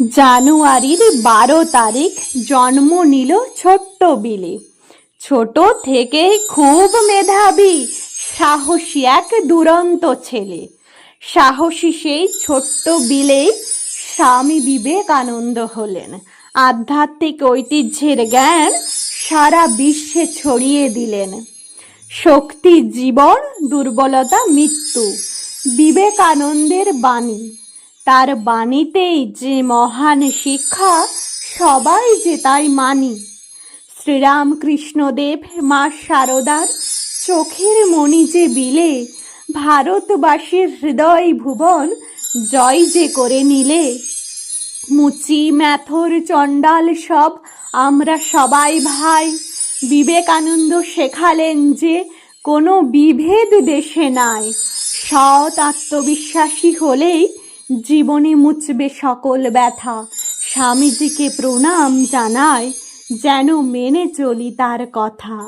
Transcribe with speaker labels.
Speaker 1: জানুয়ারির 12 তারিখ জন্ম নিল ছোট্ট বিলে। ছোট থেকেই খুব মেধাবী, সাহসী এক দুরন্ত ছেলে। সাহসী সেই ছোট্ট বিলেই স্বামী বিবেকানন্দ হলেন। আধ্যাত্মিক ঐতিহ্যের জ্ঞান সারা বিশ্বে ছড়িয়ে দিলেন। শক্তি জীবন, দুর্বলতা মৃত্যু, বিবেকানন্দের বাণী। তার বাণীতেই যে মহান শিক্ষা, সবাই যে তাই মানি। শ্রীরামকৃষ্ণদেব মা শারদার চোখের মণি যে বিলে, ভারতবাসীর হৃদয় ভুবন জয় যে করে নিলে। মুচি ম্যাথর চণ্ডাল সব আমরা সবাই ভাই, বিবেকানন্দ শেখালেন যে কোনো বিভেদ দেশে নাই। সৎ আত্মবিশ্বাসী হলেই জীবনে মুছবে সকল ব্যথা। স্বামীজিকে প্রণাম জানাই, যেন মেনে চলি তার কথা।